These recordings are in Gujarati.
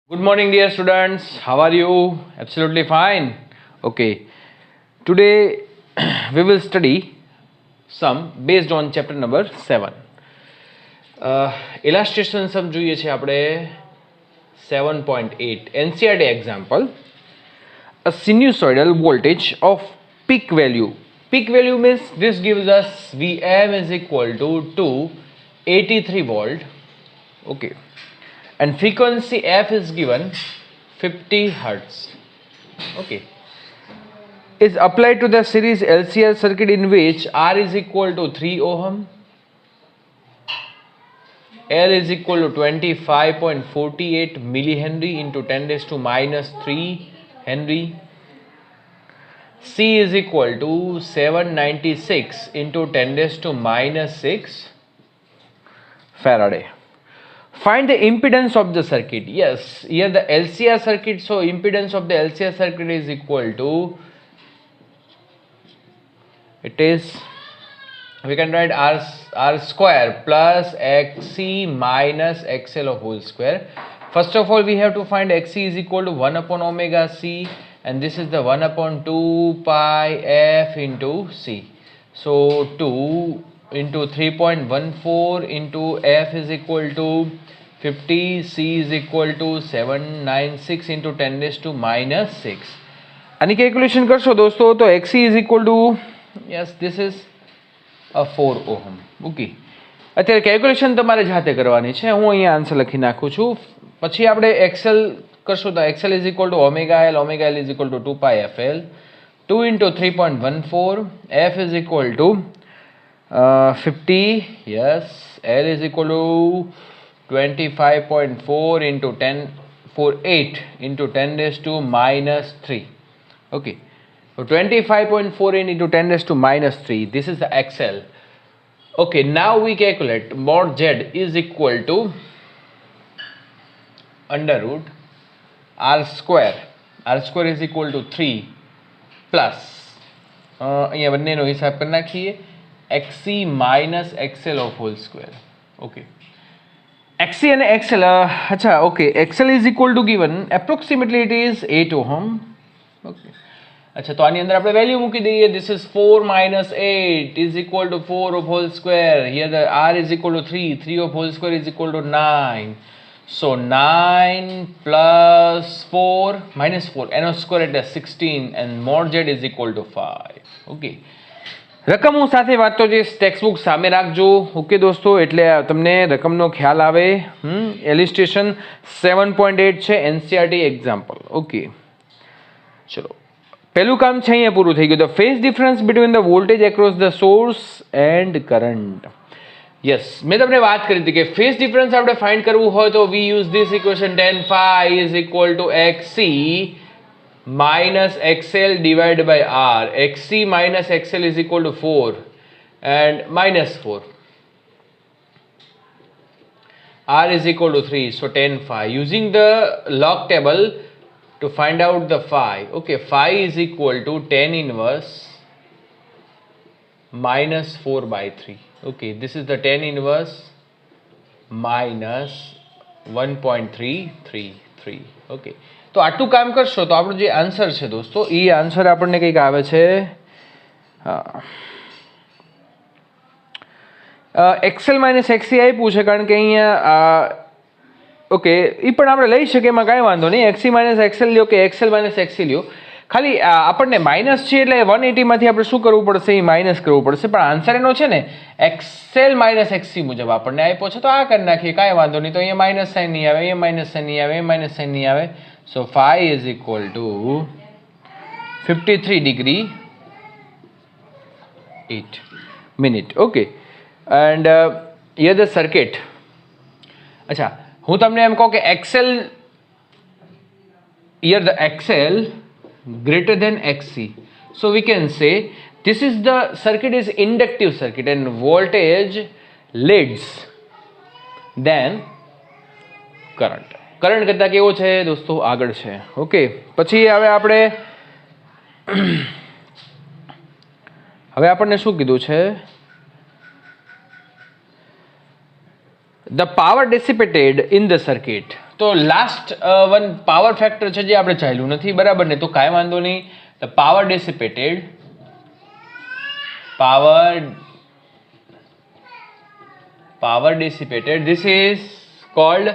Good morning, dear students. How are you? Absolutely fine. Okay. Today we will study sum based on chapter number 7. Illustration sum જોઈએ છે આપણે 7.8 NCERT example. A sinusoidal voltage of peak value. Peak value means this gives us Vm is equal to 283 volt. Okay. And frequency f is given 50 hertz. Okay, is applied to the series LCR circuit in which R is equal to 3 ohm, L is equal to 25.48 millihenry into 10 raised to minus 3 henry, C is equal to 796 into 10 raised to minus 6 Faraday. Find the impedance of the circuit. Yes, here the LCR circuit, so impedance of the LCR circuit is equal to, it is, we can write R square plus XC minus XL of whole square. First of all, we have to find XC is equal to 1 upon omega C, and this is the 1 upon 2 pi F into C. So 2 into 3.14 into F is equal to 50, C is equal to 796 into 10 raised to minus 6. આની કેલ્ક્યુલેશન કરશો દોસ્તો તો XC is equal to, yes, this is a 4 ohm. Okay, અત્યારે કેલ્ક્યુલેશન તમારે જાતે કરવાની છે. હું અહીંયા આન્સર લખી નાખું છું. પછી આપણે XL કરશો તો XL is equal to omega L is equal to 2 pi FL. 2 into 3.14, F is equal to 50, yes, L is equal to 25.4 into 8 into 10 raised to minus 3. Okay, so 25.48 into 10 raised to minus 3, this is the XL. Okay, now we calculate mod Z is equal to under root R square. R square is equal to 3 plus અહીંયા બંનેનો હિસાબ કરી નાખીએ, XC minus XL of whole square. Okay, XC and XL, अच्छा, okay, XL is equal to given approximately it is 8 ohm. Okay, अच्छा, तो આની અંદર આપણે વેલ્યુ મૂકી દઈએ. This is 4 minus 8 is equal to 4 of whole square. Here the R is equal to 3. 3 of whole square is equal to 9. So 9 plus 4 minus 4, N square at 16, and mod Z is equal to 5. Okay. રકમો સાથે વાંચતો જે ટેક્સ્ટબુક સામે રાખજો. ઓકે દોસ્તો, એટલે તમને રકમનો ખ્યાલ આવે. ઇલિસ્ટ્રેશન 7.8 છે એનસીઆરટી એક્ઝામ્પલ. ઓકે, ચલો, પહેલું કામ છે અહીંયા પૂરું થઈ ગયું. The phase difference between the voltage across the source end current. Yes, મેં તમને વાત કરી હતી કે ફેઝ ડિફરન્સ આપણે ફાઇન્ડ કરવું હોય તો વી use this equation tan phi is equal to XC minus XL divided by R. XC minus XL is equal to 4 and minus 4. R is equal to 3, so tan phi. Using the log table to find out the phi. Okay, phi is equal to tan inverse minus 4 by 3. Okay, this is the tan inverse minus 1.333. Okay, તો આટલું કામ કરશો તો આપણો જે આન્સર છે દોસ્તો, એ આન્સર આપણને કંઈક આવે છે XL માઇનસ XC આપ્યું છે, કારણ કે અહીંયા ઓકે, એ પણ આપણે લઈ શકીએ, એમાં કાંઈ વાંધો નહીં. XC માઇનસ XL લ્યો કે XL માઇનસ XC લ્યો, ખાલી આપણને માઇનસ છે એટલે 180માંથી આપણે શું કરવું પડશે, એ માઇનસ કરવું પડશે. પણ આન્સર એનો છે ને XL માઇનસ XC મુજબ આપણને આપ્યો છે, તો આ કરી નાખીએ, કાંઈ વાંધો નહીં. તો અહીંયા માઇનસ સાઇન નહીં આવે, અહીંયા માઇનસ સાઇન નહીં આવે, અહીંયા માઇનસ સાઇન નહીં આવે. So phi is equal to 53 degree 8 minute. Okay, and here the circuit. अच्छा, હું તમને એમ કહું કે XL, here the XL greater than XC, so we can say this is the circuit is inductive circuit and voltage leads than current. Current કરતાં કેવો છે દોસ્તો, આગળ છે. ઓકે, પછી હવે આપણને શું કીધું છે, the power dissipated in the circuit. તો લાસ્ટ વન પાવર ફેક્ટર છે જે આપણે ચાલ્યું નથી, બરાબર ને? તો કાંઈ વાંધો નહીં. The power dissipated, this is called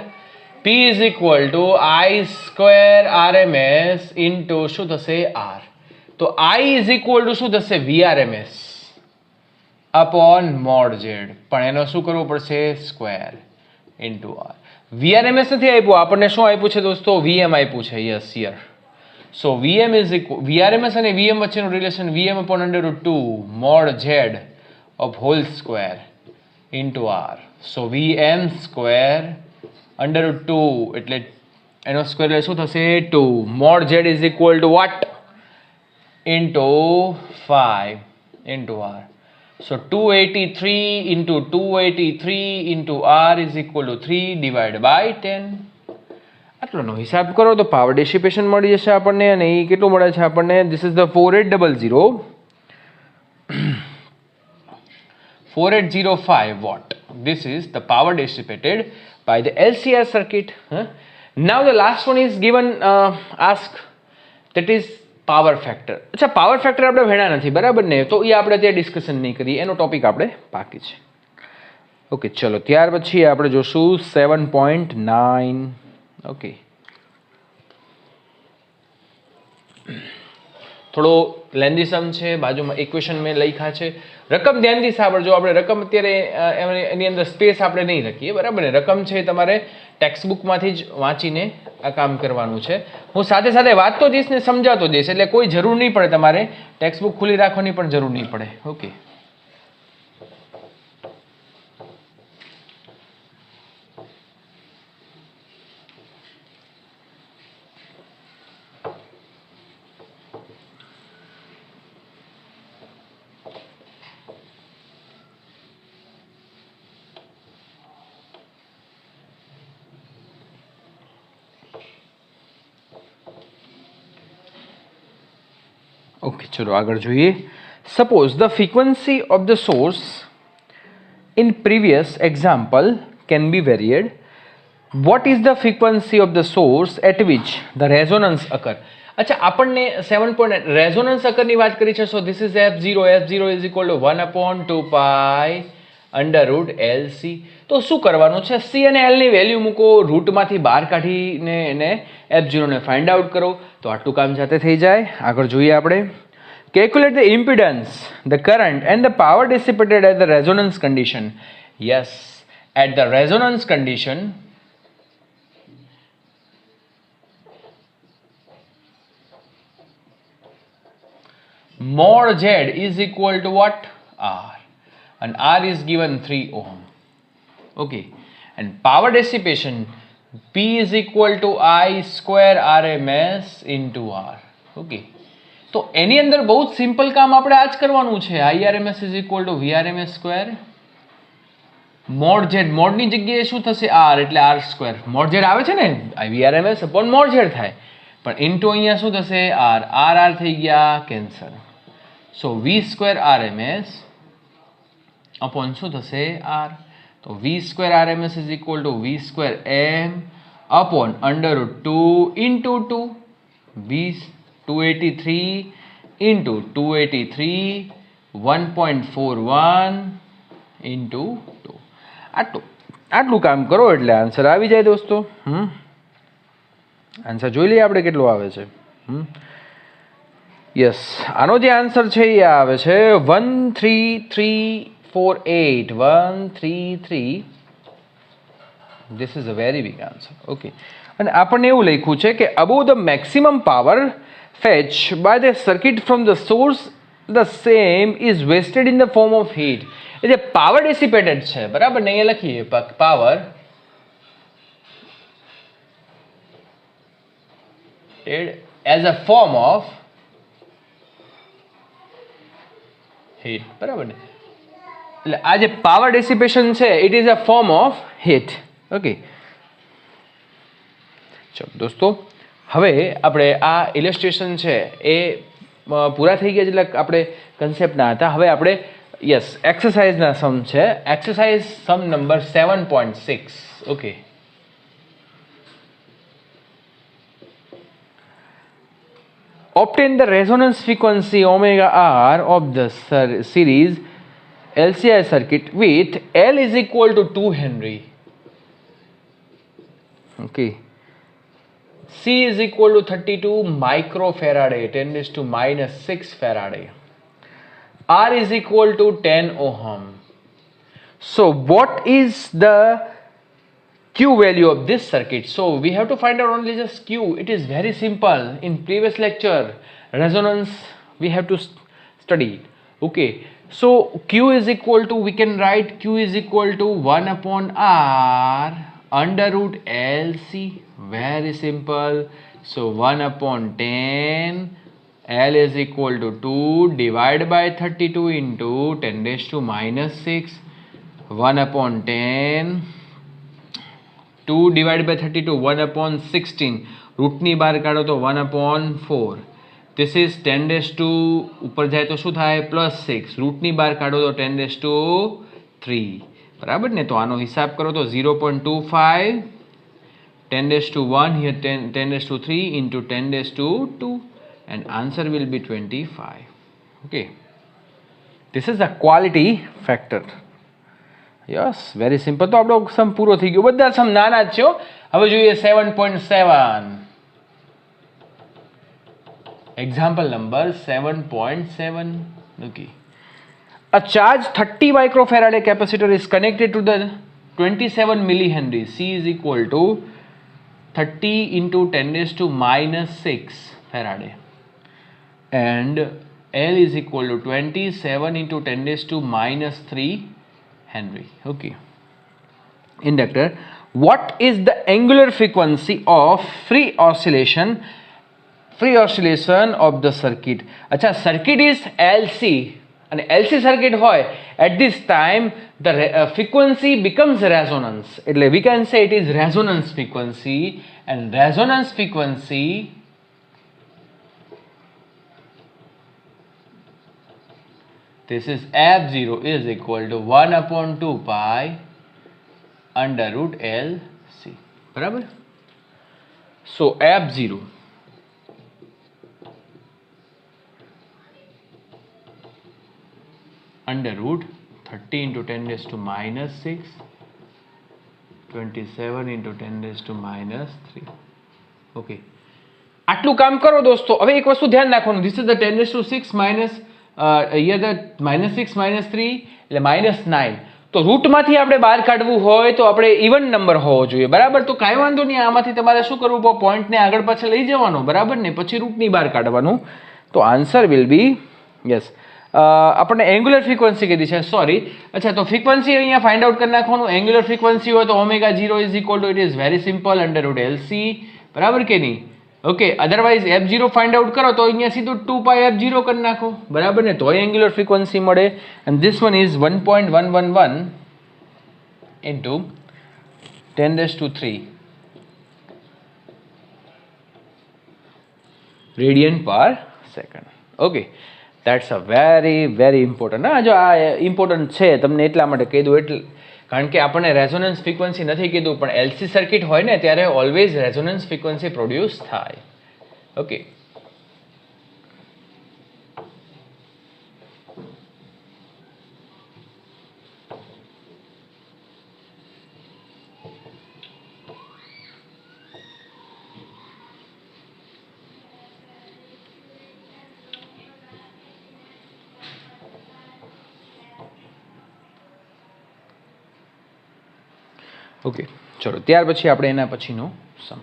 P is equal to I square RMS into શું થશે R. તો I is equal to શું થશે VRMS upon mod Z, પણ એનો શું કરવો પડશે સ્ક્વેર into R. VRMS નથી આપ્યું આપણને, શું આપ્યું છે દોસ્તો? VM આપ્યું છે. Yes here. So VM is equal, VRMS અને VM વચ્ચેનું relation VM upon √2 mod Z of whole square into R. So VM square √2 એટલે એનો સ્ક્વેર એટલે શું થશે 2 mod Z is equal to what? into 5 into R. So 283 into 283 into R is equal to 3 divided by 10. આટલાનો હિસાબ કરો તો પાવર ડિસિપેશન મળી જશે આપણને. અને એ કેટલું મળે છે આપણને? This is the 4805 watt. This is the power dissipated by the LCR circuit. Now the last one is given ask, that is power factor. અચ્છા, પાવર ફેક્ટર આપણે ભણ્યા નથી, બરાબર ને? તો એ આપણે ત્યાં ડિસ્કશન નહીં કરીએ, એનો ટોપિક આપણે બાકી છે. ઓકે, ચલો ત્યાર પછી આપણે જોશું 7.9. ઓકે, થોડો લેન્ધી સમ છે, બાજુમાં ઇક્વેશન મેં લખ્યા છે. રકમ ધ્યાનથી સાંભળજો. આપણે રકમ અત્યારે એની અંદર સ્પેસ આપણે નહીં રાખીએ, બરાબર ને? રકમ છે તમારે ટેક્સ્ટ બુકમાંથી જ વાંચીને આ કામ કરવાનું છે. હું સાથે સાથે વાંચતો જઈશ ને સમજાવતો જઈશ, એટલે કોઈ જરૂર નહીં પડે તમારે ટેક્સ્ટ બુક ખુલ્લી રાખવાની પણ જરૂર નહીં પડે. ઓકે, ઓકે, ચલો આગળ જોઈએ. Suppose the frequency of the source in previous example can be varied. What is the frequency of the source at which the resonance occur? અચ્છા, આપણને 7. રેઝોનન્સ અકરની વાત કરી છે. So this is F0. F0 is equal to 1/2π √LC. તો શું કરવાનું છે? C અને L ની વેલ્યુ મૂકો, રૂટમાંથી બહાર કાઢીને એને F0 ને ફાઇન્ડ આઉટ કરો, તો આટલું કામ જાતે થઈ જાય. આગળ જોઈએ આપણે. Calculate the impedance, the current and the power dissipated at the resonance condition. Yes, at the resonance condition mod Z is equal to what? R. And R is given 3 ohm. Okay, and power dissipation P is equal to I square RMS into R. Okay, તો એની અંદર બહુ જ સિમ્પલ કામ આપણે આ જ કરવાનું છે. IRMS is equal to VRMS square mod Z. મોડની જગ્યાએ શું થશે? R, એટલે R સ્ક્વેર. mod Z આવે છે ને, VRMS upon mod Z થાય, પણ ઇન્ટુ અહીંયા શું થશે? R. R થઈ ગયા કેન્સલ. સો V સ્ક્વેર RMS upon શું થશે? R. તો V square RMS is equal to V square M upon √2 into 2. V 283 into 283 1.41 into 2. આટલું કામ કરો એટલે આન્સર આવી જાય દોસ્તો. આન્સર જોઈ લઈએ આપણે કેટલો આવે છે. યસ, આનો જે આન્સર છે એ આવે છે 13348. 133. This is a very big answer. Okay, અને આપણને એવું લખ્યું છે કે above the maximum power fetched by the circuit from the source, the same is wasted in the form of heat. એટલે પાવર ડિસિપેટેડ છે, બરાબર ને? અહીંયા લખીએ power as a form of heat, બરાબર ને? એટલે આ જે પાવર ડિસિપેશન છે, it is a form of heat. Okay, ચલો દોસ્તો, હવે આપણે આ ઇલસ્ટ્રેશન છે એ પૂરા થઈ ગયા, એટલે આપણે કન્સેપ્ટના હતા. હવે આપણે યસ એક્સરસાઇઝના સમ છે. Exercise sum number 7.6. Okay, obtain the resonance frequency omega r of the series LCI circuit with L is equal to 2 Henry. Okay. C is equal to 32 microfarad, 10 raised to minus 6 farad. R is equal to 10 ohm. So what is the Q value of this circuit? So we have to find out only just Q. It is very simple. In previous lecture, resonance we have to study. Okay. So Q is equal to, we can write Q is equal to 1 upon R under root LC. Very simple. So 1 upon 10. L is equal to 2 divided by 32 into 10 raised to minus 6. 1 upon 10. 2 divided by 32, 1 upon 16. Root ની બહાર કાઢો તો 1 upon 4. This is 10 raised to ઉપર જાય તો શું થાય પ્લસ 6. રૂટ ની બહાર કાઢો તો 10 raised to 3. બરાબર ને? તો આનો હિસાબ કરો તો 0.25 10 raised to 1 here 10 raised to 3 into 10 raised to 2 and answer will be 25. Okay. This is the quality factor. Yes very simple. તો આપણો સમ પૂરો થઈ ગયો. બધા સમ નાના જ છે. હવે જોઈએ 7.7. Example number 7.7. Okay. A charge 30 microfarad capacitor is connected to the 27 millihenry. C is equal to 30 into 10 raised to minus 6 farad and L is equal to 27 into 10 raised to minus 3 Henry. Okay. Inductor. What is the angular frequency of free oscillation of the circuit? Acha, circuit is LC and LC circuit hoy, at this time the frequency becomes resonance. We can say it is resonance frequency, and resonance frequency this is F0 is equal to 1 upon 2 pi under root LC. बराबर? So F0 under root 30 into 10 raised to minus 6, 27 into 10 raised to minus 3. Okay. આટલું કામ કરો દોસ્તો. હવે એક વસ્તુ ધ્યાન રાખવાનું. This is the 10 raised to 6 minus here the minus 6 minus 3 એટલે minus 9. તો રૂટમાંથી આપણે બહાર કાઢવું હોય તો આપણે ઇવન નંબર હોવો જોઈએ. બરાબર? તો કાંઈ વાંધો નહીં. આમાંથી તમારે શું કરવું? પોઈન્ટને આગળ પાછળ લઈ જવાનો. બરાબર ને? પછી રૂટની બહાર કાઢવાનું. તો આન્સર વિલ બી યસ. આપણને એંગ્યુલર ફ્રીક્વન્સી કીધી છે. સોરી. અચ્છા, તો ફ્રીક્વન્સી અહીંયા ફાઇન્ડ આઉટ કરી નાખવાનું. એંગ્યુલર ફ્રીક્વન્સી હોય તો omega 0 is equal two, it is very simple, under route LC. બરાબર કે નહીં? Okay. Otherwise F0 find out કરો તો અહીંયા સીધું 2 પાઈ F0 કરી નાખો. બરાબર ને? તો એંગ્યુલર ફ્રીક્વન્સી મળે. And this one is 1.111 into 10 raised to 3 radian per second. Okay. That's a very very important. હા, જો આ ઇમ્પોર્ટન્ટ છે તમને એટલા માટે કહી દઉં, એટલે કારણ કે આપણને રેઝોનન્સ ફ્રીક્વન્સી નથી કીધું, પણ એલસી સર્કિટ હોય ને ત્યારે ઓલવેઝ રેઝોનન્સ ફ્રીક્વન્સી પ્રોડ્યુસ થાય. ઓકે. ઓકે, ચલો ત્યાર પછી આપણે એના પછીનો સમ.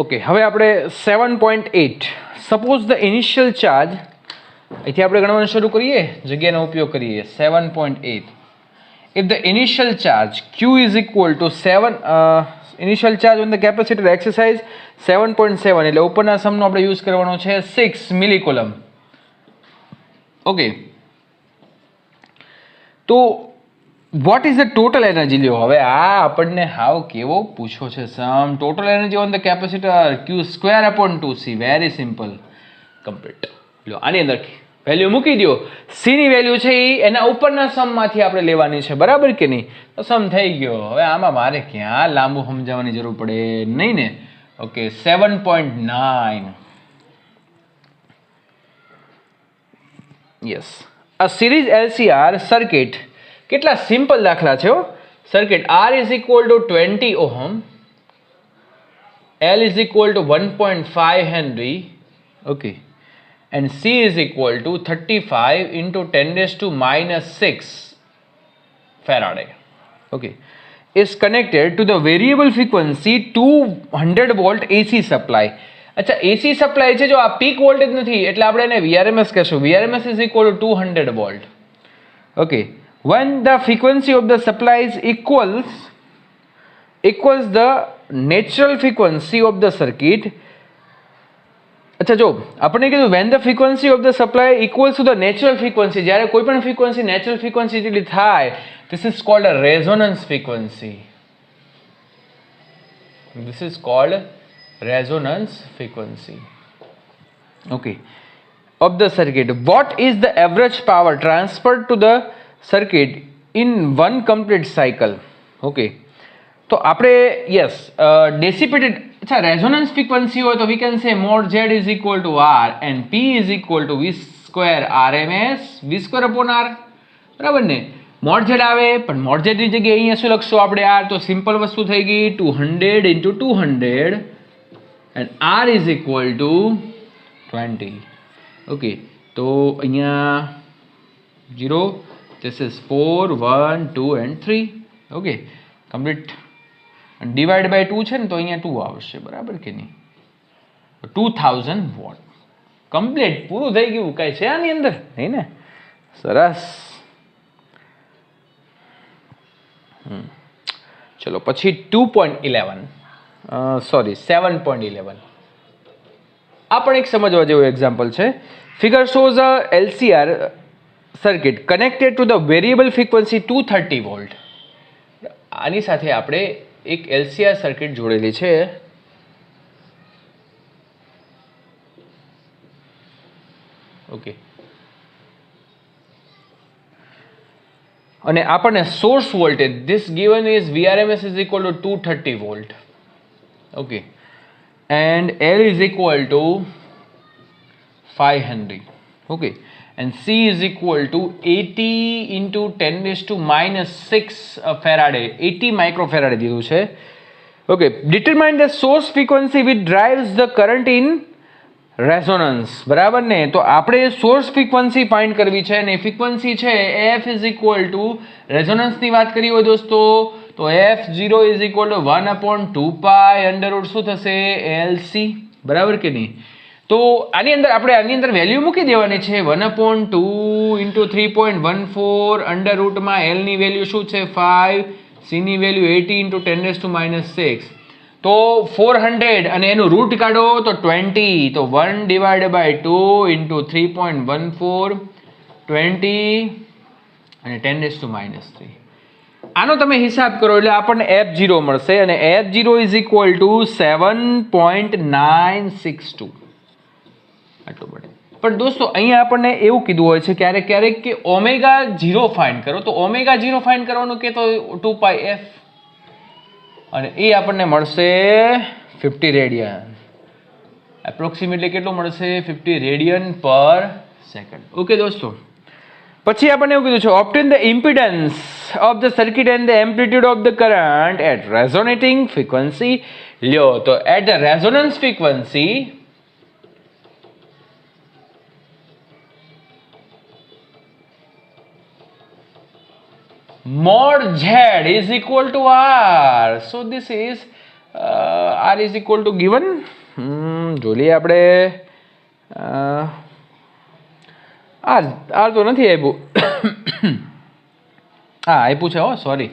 ઓકે, હવે આપણે 7.8. સપોઝ ધ ઇનિશિયલ ચાર્જ, અહીંથી આપણે ગણવાનું શરૂ કરીએ, જગ્યાનો ઉપયોગ કરીએ. 7.8. If the initial charge Q is equal to 7, initial charge on the capacitor exercise 7.7, એટલે ઉપરના સમનો આપણે યુઝ કરવાનો છે 6 મિલીકોલમ. ઓકે, તો what is the total energy? લ્યો હવે આ આપણને હાવ કેવો પૂછો છે sum. Total energy on the capacitor Q² upon 2C. Very simple, complete. લ્યો આની અંદર વેલ્યુ મૂકી દો. સી ની વેલ્યુ છે એ એના ઉપરના સમમાંથી આપણે લેવાની છે, બરાબર કે નહીં? તો સમ થઈ ગયો. હવે આમાં મારે ક્યાં લાંબુ સમજાવવાની જરૂર પડે નહીં ને. Okay 7.9. Yes, a series LCR circuit. કેટલા સિમ્પલ દાખલા છે હો. Circuit R is equal to 20 ohm, L is equal to 1.5 Henry, okay, and C is equal to 35 into 10 raised to minus 6 Faraday, okay, is connected to the variable frequency 200 volt AC supply. अच्छा, AC સપ્લાય છે જો આ પીક વોલ્ટેજ નથી એટલે આપણે એને VRMS કહેશું. VRMS is equal to 200 volt. Okay, when the frequency of the supply is equals the natural frequency of the circuit. अच्छा, જો આપણે કીધું when the frequency of the supply equals to the natural frequency, જ્યારે કોઈ પણ ફ્રીક્વન્સી નેચરલ ફ્રીક્વન્સી જેટલી થાય, this is called a resonance frequency. This is called resonance frequency, okay, of the circuit. What is the average power transferred to the circuit in one complete cycle? Okay, તો આપણે યસ ડેસિપેટેડ. અચ્છા, રેઝોનન્સ ફ્રીક્વન્સી હોય તો we can say mode Z is equal to R and P is equal to V square RMS V square upon R, બરાબર ને? મોડ Z આવે પણ મોડ Z ની જગ્યાએ અહીંયા શું લખશું આપણે? R. તો સિમ્પલ વસ્તુ થઈ ગઈ 200 into 200 and R is equal to 20. Okay, તો અહીંયા 0, this is 4, 1, 2 and 3. Okay, complete. Divide by 2 છે ને તો અહીંયા 2 આવશે, બરાબર કે નહીં? 2000 વોટ કમ્પ્લીટ પૂરું થઈ ગયું. કાંઈ છે આની અંદર નહીં ને? સરસ. ચલો પછી 2.11 સોરી 7.11. આ પણ એક સમજવા જેવું એક્ઝામ્પલ છે. Figure shows a LCR circuit connected to the variable frequency 230 volt. આની સાથે આપણે એક LCR સર્કિટ જોડેલી છે. ઓકે, અને આપણને source voltage this given is VRMS is equal to 230 volt, okay, and L is equal to 5 Henry, okay, and C is equal to 80 into 10 raised to minus 6 Faraday, 80 microfarad દીધું છે. Okay, determine the source frequency which drives the current in resonance, બરાબર ને? તો આપણે સોર્સ ફ્રીક્વન્સી ફાઇન્ડ કરવી છે અને ફ્રીક્વન્સી છે F is equal to રેઝોનન્સની વાત કરી હોય દોસ્તો તો F0 is equal to 1/2 pi under route શું થશે? LC, બરાબર કે નહીં? તો આની અંદર વેલ્યુ મૂકી દેવાની છે 1/2 into 3.14 અંડર રૂટમાં L ની વેલ્યુ શું છે? 5, C ની value 80 into 10 raised to minus 6. તો 400 અને એનું રૂટ કાઢો તો 20, તો 1 divided by 2 into 3.14 20 અને 10 raised to minus 3. આનો તમે હિસાબ કરો એટલે આપણને F0 મળશે અને F0 is equal to 7.962. આટલું પડે. પણ દોસ્તો અહીંયા આપણને એવું કીધું હોય છે ક્યારેક ક્યારેક કે ઓમેગા 0 ફાઇન્ડ કરો. તો ઓમેગા 0 ફાઇન્ડ કરવાનું કે તો 2πf અને એ આપણને મળશે 50 રેડિયન. એપ્રોક્સિમેટલી કેટલું મળશે? 50 રેડિયન પર સેકન્ડ. ઓકે દોસ્તો, પછી આપણને એવું કીધું છે obtain the impedance of the circuit and the amplitude of the current at resonating frequency. લ્યો, તો at the resonance frequency mod Z is equal to R. So this is R is equal to given. જોઈ આપણે R તો નથી આપ્યું. હા આપ્યું છે, હો sorry.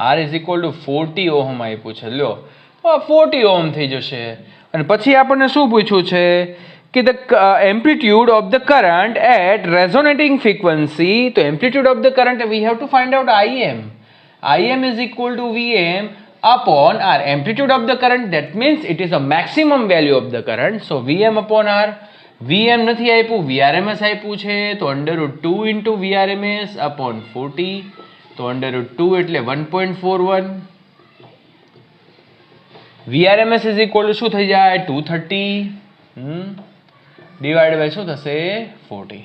R is equal to 40 ohm આપ્યું છે. લ્યો, 40 ઓહમ થઈ જશે. અને પછી આપણને શું પૂછ્યું છે કે the amplitude of the current at resonating frequency. તો amplitude of the current we have to find out Im. Im is equal to Vm upon R. Amplitude of the current, that means it is a maximum value of the current. So Vm upon R. VM નથી આપ્યું, VRMS આપ્યું છે, તો √2 ઇન્ટુ VRMS અપોન 40, તો √2 એટલે 1.41. VRMS ઇઝ ઇક્વલ ટુ શું થઈ જાય 230 ડિવાઇડ બાય શું થશે 40.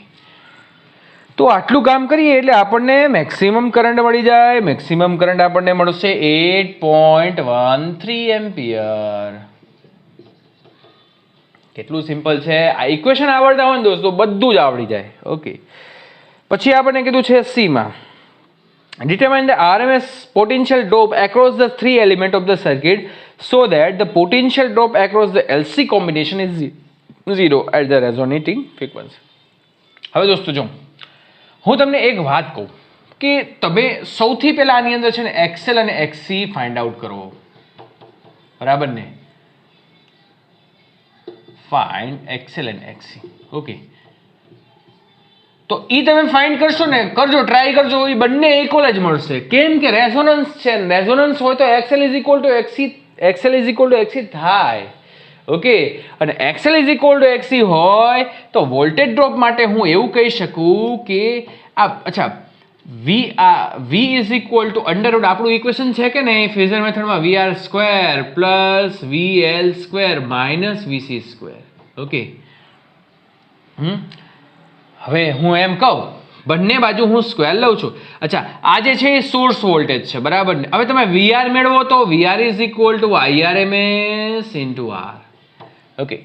તો આટલું કામ કરીએ એટલે આપણને મેક્સિમમ કરંટ મળી જાય. મેક્સિમમ કરંટ આપણને મળશે 8.13 એમ્પિયર. કેટલું સિમ્પલ છે. આ ઇક્વેશન આવડતા હોય ને દોસ્તો બધું જ આવડી જાય. ઓકે, પછી આપણને કીધું છે સી માં determine the RMS potential drop across the three element of the circuit so that the potential drop across the LC combination is 0 at the resonating frequency. હવે દોસ્તો જો હું તમને એક વાત કહું કે તમે સૌથી પહેલા આની અંદર છે ને XL અને XC ફાઇન્ડ આઉટ કરો, બરાબર ને? Find XL and XC. Okay, તો ઈ તમે ફાઇન્ડ કરશો ને, કરજો, ટ્રાય કરજો, એ બંને ઇક્વલ જ મળશે. કેમ કે રેઝોનન્સ છે, રેઝોનન્સ હોય તો XL is equal two XC થાય. ઓકે, અને XL is equal two XC હોય તો વોલ્ટેજ ડ્રોપ માટે હું એવું કહી શકું કે અચ્છા V is equal two under root, આપણું ઇક્વેશન છે કે નહીં ફેઝર મેથડમાં, VR square plus VL square minus VC square. Okay, હવે હું એમ કહું બંને બાજુ હું સ્ક્વેર લઉં છું. અચ્છા, આ જે છે એ સોર્સ વોલ્ટેજ છે, બરાબર ને? હવે તમે VR મેળવો તો VR is equal two IRMS into R. Okay,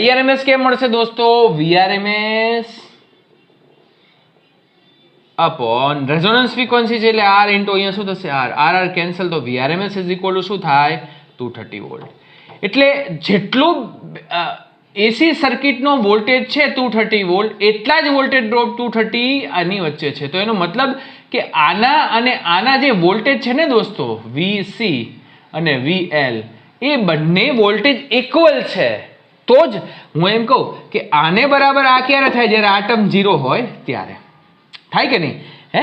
IRMS કેમ મળશે દોસ્તો? VRMS અપોન રેઝોનન્સ ફ્રીક્વન્સી છે એટલે R ઇન્ટુ અહીંયા શું થશે R કેન્સલ, તો VRMS ઇઝ ઇક્વલ ટુ શું થાય 230 વોલ્ટ. એટલે જેટલું એસી સર્કિટનો વોલ્ટેજ છે 230 વોલ્ટ, એટલા જ વોલ્ટેજ ડ્રોપ 230 આની વચ્ચે છે. તો એનો મતલબ કે આના અને આના જે વોલ્ટેજ છે ને દોસ્તો VC અને VL એ બંને વોલ્ટેજ ઇક્વલ છે. તો જ હું એમ કહું કે આને બરાબર આ ક્યારે થાય? જ્યારે આ ટર્મ 0 હોય ત્યારે થાય કે નહીં? હે,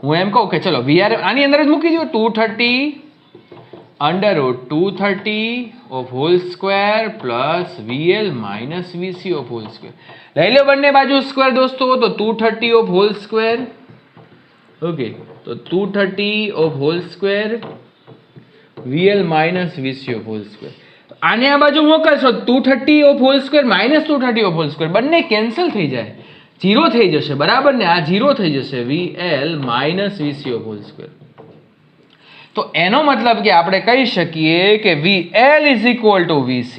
હું એમ કહું કે ચલો VR આની અંદર જ મૂકી દો 230 √230 of whole square plus VL minus VC of whole square. લઈ લો બંને બાજુ સ્ક્વેર દોસ્તો, તો 230 of whole square. ઓકે, તો 230 of whole square VL minus VC of whole square. આને આ બાજુ મોકલશો 230 of whole square minus 230 of whole square, બંને કેન્સલ થઈ જાય, 0 થઈ જશે, બરાબર ને? આ 0 થઈ જશે, VL minus VC of whole square. તો એનો મતલબ કે આપણે કહી શકીએ કે VL is equal two VC,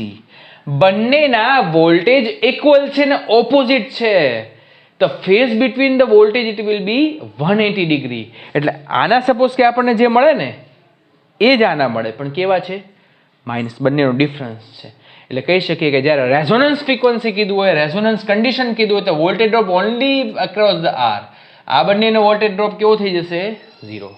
બંનેના વોલ્ટેજ ઇક્વલ છે ને ઓપોઝિટ છે. The phase between the voltage it will be 180 degree. એટલે આના સપોઝ કે આપણને જે મળે ને એ જ આના મળે, પણ કેવા છે? માઇનસ, બંનેનો ડિફરન્સ છે. એટલે કહી શકીએ કે જ્યારે રેઝોનન્સ ફ્રીક્વન્સી કીધું હોય, રેઝોનન્સ કન્ડિશન કીધું હોય તો voltage drop only across the R, આ બંનેનો વોલ્ટેજ ડ્રોપ કેવો થઈ જશે? 0.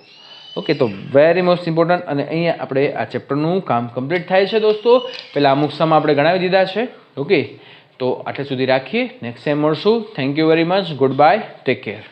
ઓકે, તો વેરી મોસ્ટ ઇમ્પોર્ટન્ટ. અને અહીંયા આપણે આ ચેપ્ટરનું કામ કમ્પ્લીટ થાય છે દોસ્તો. પહેલાં અમુક સમ આપણે ગણાવી દીધા છે. ઓકે, તો આટલે સુધી રાખીએ, નેક્સ્ટ ટાઈમ મળશું. Thank you very much, good bye, take care.